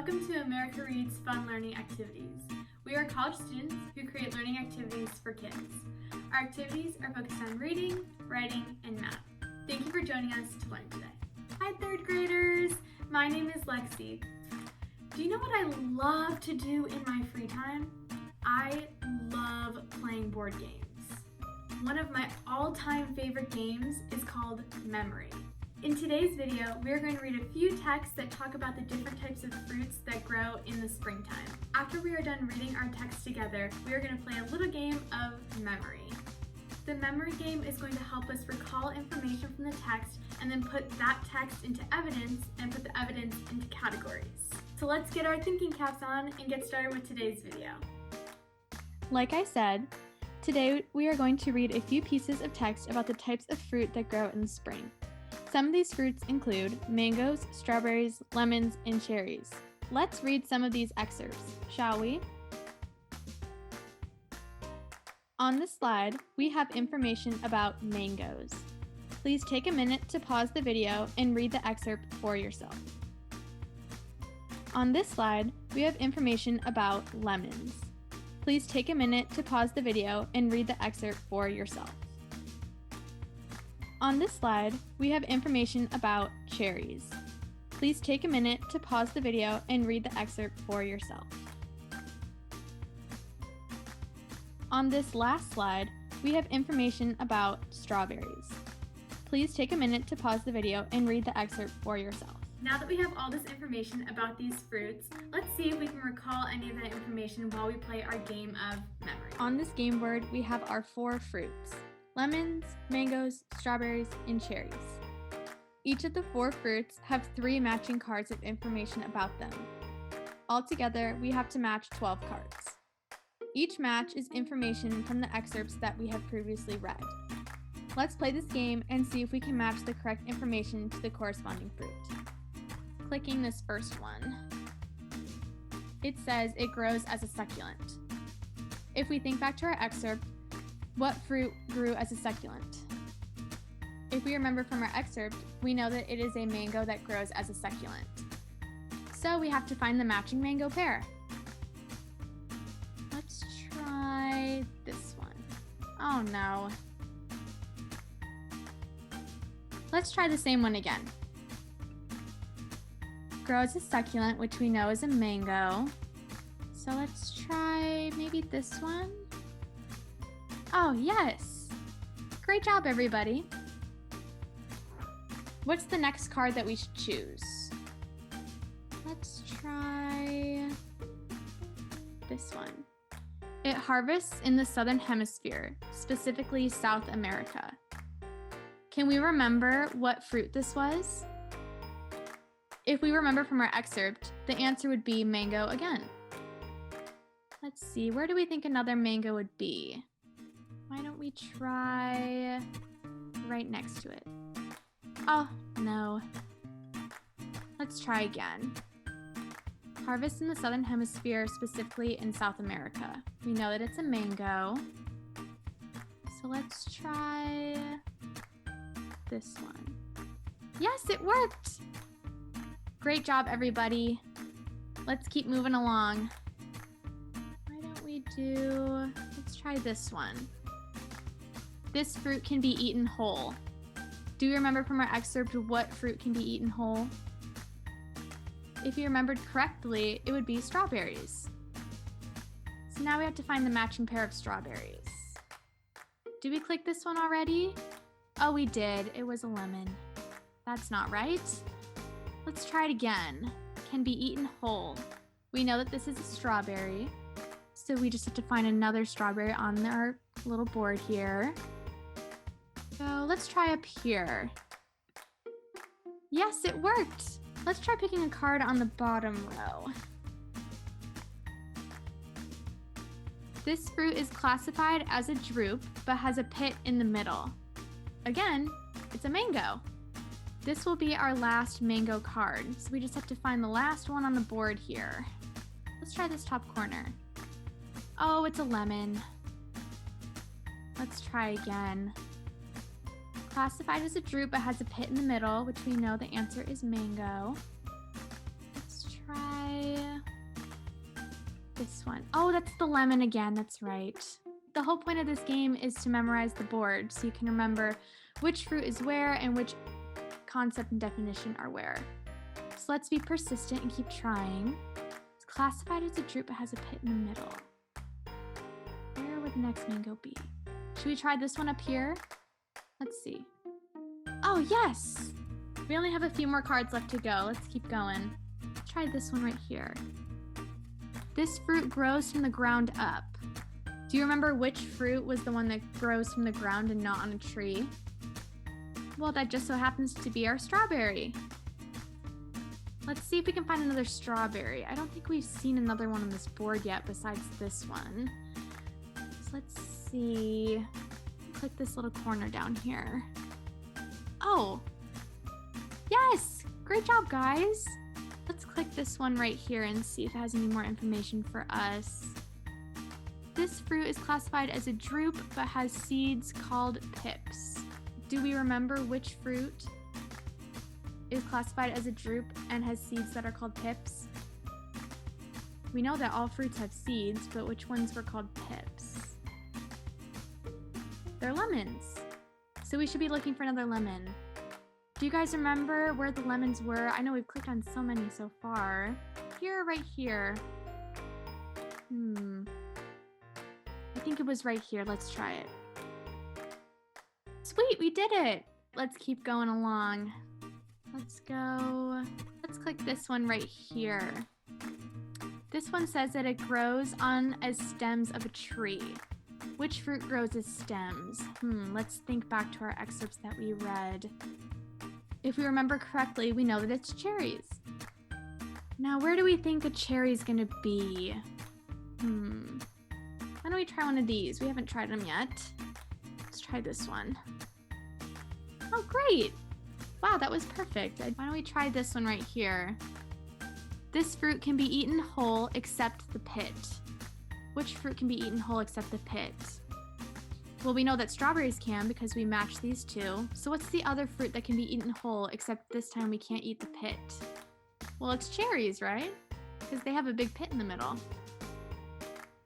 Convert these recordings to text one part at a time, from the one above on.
Welcome to America Reads Fun Learning Activities. We are college students who create learning activities for kids. Our activities are focused on reading, writing, and math. Thank you for joining us to learn today. Hi, third graders. My name is Lexi. Do you know what I love to do in my free time? I love playing board games. One of my all-time favorite games is called Memory. In today's video, we are going to read a few texts that talk about the different types of fruits that grow in the springtime. After we are done reading our text together, we are going to play a little game of memory. The memory game is going to help us recall information from the text and then put that text into evidence and put the evidence into categories. So let's get our thinking caps on and get started with today's video. Like I said, today we are going to read a few pieces of text about the types of fruit that grow in the spring. Some of these fruits include mangoes, strawberries, lemons, and cherries. Let's read some of these excerpts, shall we? On this slide, we have information about mangoes. Please take a minute to pause the video and read the excerpt for yourself. On this slide, we have information about lemons. Please take a minute to pause the video and read the excerpt for yourself. On this slide, we have information about cherries. Please take a minute to pause the video and read the excerpt for yourself. On this last slide, we have information about strawberries. Please take a minute to pause the video and read the excerpt for yourself. Now that we have all this information about these fruits, let's see if we can recall any of that information while we play our game of memory. On this game board, we have our 4 fruits: lemons, mangoes, strawberries, and cherries. Each of the 4 fruits have 3 matching cards of information about them. Altogether, we have to match 12 cards. Each match is information from the excerpts that we have previously read. Let's play this game and see if we can match the correct information to the corresponding fruit. Clicking this first one. It says it grows as a succulent. If we think back to our excerpt, what fruit grew as a succulent? If we remember from our excerpt, we know that it is a mango that grows as a succulent. So we have to find the matching mango pair. Let's try this one. Oh no. Let's try the same one again. Grow as a succulent, which we know is a mango. So let's try maybe this one. Oh, yes! Great job, everybody! What's the next card that we should choose? Let's try this one. It harvests in the Southern Hemisphere, specifically South America. Can we remember what fruit this was? If we remember from our excerpt, the answer would be mango again. Let's see, where do we think another mango would be? Why don't we try right next to it? Oh, no. Let's try again. Harvest in the Southern Hemisphere, specifically in South America. We know that it's a mango. So let's try this one. Yes, it worked! Great job, everybody. Let's keep moving along. Why don't we let's try this one. This fruit can be eaten whole. Do you remember from our excerpt what fruit can be eaten whole? If you remembered correctly, it would be strawberries. So now we have to find the matching pair of strawberries. Did we click this one already? Oh, we did. It was a lemon. That's not right. Let's try it again. Can be eaten whole. We know that this is a strawberry, so we just have to find another strawberry on our little board here. So let's try up here. Yes, it worked. Let's try picking a card on the bottom row. This fruit is classified as a drupe, but has a pit in the middle. Again, it's a mango. This will be our last mango card, so we just have to find the last one on the board here. Let's try this top corner. Oh, it's a lemon. Let's try again. Classified as a drupe, but has a pit in the middle, which we know the answer is mango. Let's try this one. Oh, that's the lemon again. That's right. The whole point of this game is to memorize the board so you can remember which fruit is where and which concept and definition are where. So let's be persistent and keep trying. It's classified as a drupe but has a pit in the middle. Where would the next mango be? Should we try this one up here? Let's see. Oh, yes! We only have a few more cards left to go. Let's keep going. Let's try this one right here. This fruit grows from the ground up. Do you remember which fruit was the one that grows from the ground and not on a tree? Well, that just so happens to be our strawberry. Let's see if we can find another strawberry. I don't think we've seen another one on this board yet besides this one. So let's see. Click this little corner down here. Oh, yes! Great job, guys. Let's click this one right here and see if it has any more information for us. This fruit is classified as a drupe but has seeds called pips. Do we remember which fruit is classified as a drupe and has seeds that are called pips? We know that all fruits have seeds, but which ones were called pips? They're lemons. So we should be looking for another lemon. Do you guys remember where the lemons were? I know we've clicked on so many so far. Here, right here. I think it was right here. Let's try it. Sweet, we did it. Let's keep going along. Let's go. Let's click this one right here. This one says that it grows on as stems of a tree. Which fruit grows as stems? Let's think back to our excerpts that we read. If we remember correctly, we know that it's cherries. Now, where do we think a cherry's gonna be? Why don't we try one of these? We haven't tried them yet. Let's try this one. Oh, great! Wow, that was perfect. Why don't we try this one right here? This fruit can be eaten whole except the pit. Which fruit can be eaten whole except the pit? Well, we know that strawberries can because we matched these two. So what's the other fruit that can be eaten whole except this time we can't eat the pit? Well, it's cherries, right? Because they have a big pit in the middle.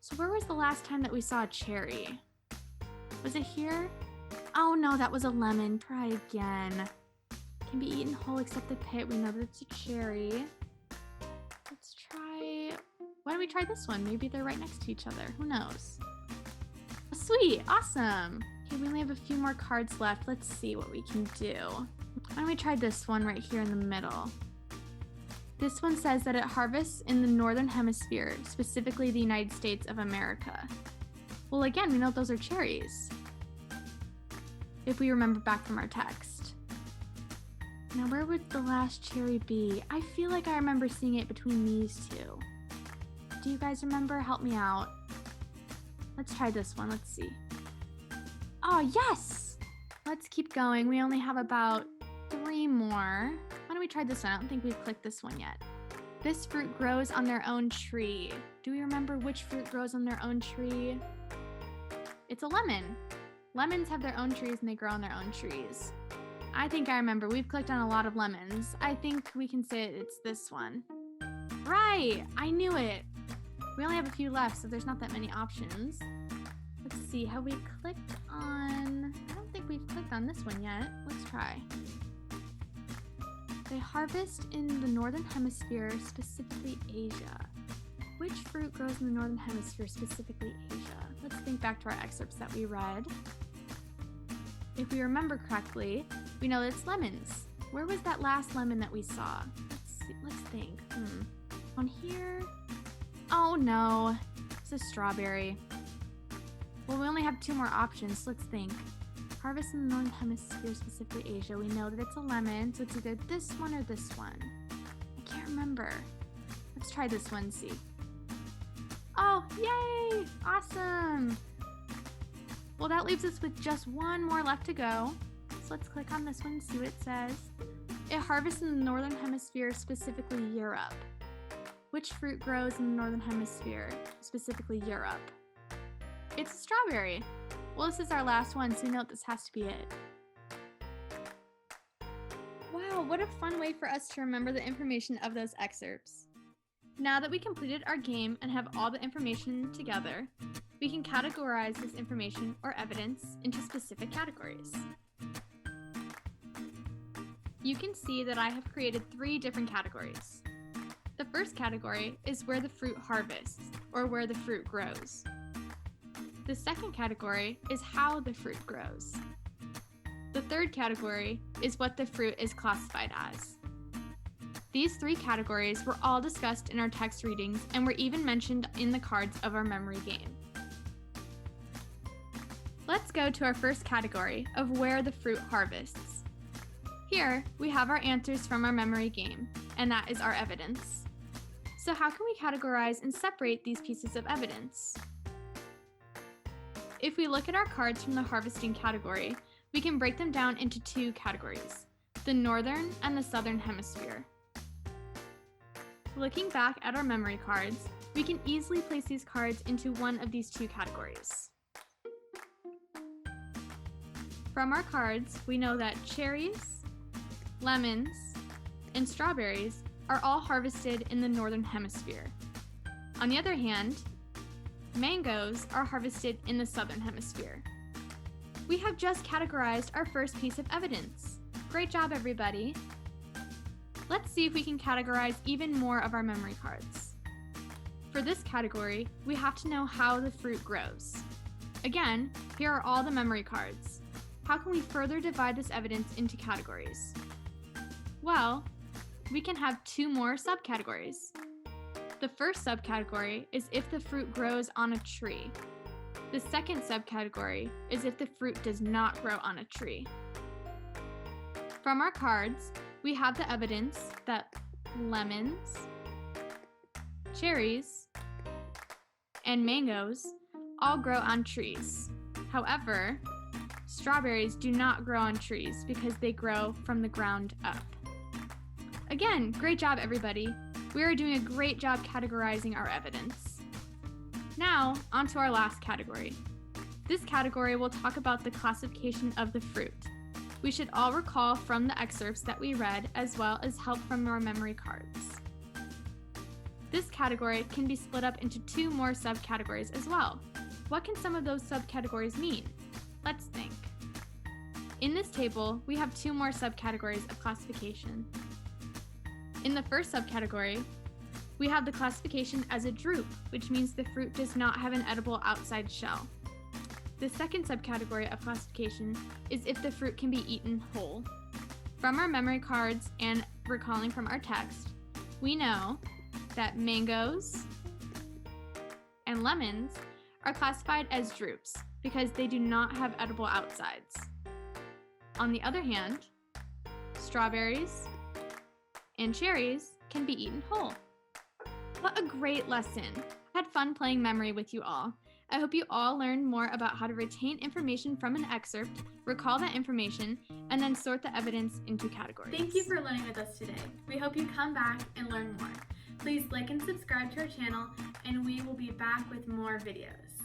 So where was the last time that we saw a cherry? Was it here? Oh no, that was a lemon. Try again. Can be eaten whole except the pit. We know that it's a cherry. Let's try... Why don't we try this one? Maybe they're right next to each other. Who knows? Oh, sweet. Awesome. Okay, we only have a few more cards left. Let's see what we can do. Why don't we try this one right here in the middle? This one says that it harvests in the Northern Hemisphere, specifically the United States of America. Well, again, we know those are cherries, if we remember back from our text. Now, where would the last cherry be? I feel like I remember seeing it between these two. Do you guys remember? Help me out. Let's try this one. Let's see. Oh, yes! Let's keep going. We only have about 3 more. Why don't we try this one? I don't think we've clicked this one yet. This fruit grows on their own tree. Do we remember which fruit grows on their own tree? It's a lemon. Lemons have their own trees and they grow on their own trees. I think I remember. We've clicked on a lot of lemons. I think we can say it's this one. Right! I knew it! We only have a few left, so there's not that many options. Let's see. Have we clicked on... I don't think we've clicked on this one yet. Let's try. They harvest in the Northern Hemisphere, specifically Asia. Which fruit grows in the Northern Hemisphere, specifically Asia? Let's think back to our excerpts that we read. If we remember correctly, we know that it's lemons. Where was that last lemon that we saw? Let's see. Let's think. On here? Oh no, it's a strawberry. Well, we only have 2 more options, so let's think. Harvest in the Northern Hemisphere, specifically Asia. We know that it's a lemon, so it's either this one or this one. I can't remember. Let's try this one and see. Oh, yay! Awesome! Well, that leaves us with just 1 more left to go. So let's click on this one and see what it says. It harvests in the Northern Hemisphere, specifically Europe. Which fruit grows in the Northern Hemisphere, specifically Europe? It's a strawberry. Well, this is our last one, so we know this has to be it. Wow, what a fun way for us to remember the information of those excerpts. Now that we completed our game and have all the information together, we can categorize this information or evidence into specific categories. You can see that I have created 3 different categories. The first category is where the fruit harvests, or where the fruit grows. The second category is how the fruit grows. The third category is what the fruit is classified as. These 3 categories were all discussed in our text readings and were even mentioned in the cards of our memory game. Let's go to our first category of where the fruit harvests. Here, we have our answers from our memory game, and that is our evidence. So how can we categorize and separate these pieces of evidence? If we look at our cards from the harvesting category, we can break them down into 2 categories, the northern and the southern hemisphere. Looking back at our memory cards, we can easily place these cards into one of these 2 categories. From our cards, we know that cherries, lemons, and strawberries are all harvested in the northern hemisphere. On the other hand, mangoes are harvested in the southern hemisphere. We have just categorized our first piece of evidence. Great job, everybody! Let's see if we can categorize even more of our memory cards. For this category, we have to know how the fruit grows. Again, here are all the memory cards. How can we further divide this evidence into categories? Well, we can have 2 more subcategories. The first subcategory is if the fruit grows on a tree. The second subcategory is if the fruit does not grow on a tree. From our cards, we have the evidence that lemons, cherries, and mangoes all grow on trees. However, strawberries do not grow on trees because they grow from the ground up. Again, great job, everybody. We are doing a great job categorizing our evidence. Now, on to our last category. This category will talk about the classification of the fruit. We should all recall from the excerpts that we read, as well as help from our memory cards. This category can be split up into 2 more subcategories as well. What can some of those subcategories mean? Let's think. In this table, we have 2 more subcategories of classification. In the first subcategory, we have the classification as a drupe, which means the fruit does not have an edible outside shell. The second subcategory of classification is if the fruit can be eaten whole. From our memory cards and recalling from our text, we know that mangoes and lemons are classified as drupes because they do not have edible outsides. On the other hand, strawberries and cherries can be eaten whole. What a great lesson! I had fun playing memory with you all. I hope you all learned more about how to retain information from an excerpt, recall that information, and then sort the evidence into categories. Thank you for learning with us today. We hope you come back and learn more. Please like and subscribe to our channel, and we will be back with more videos.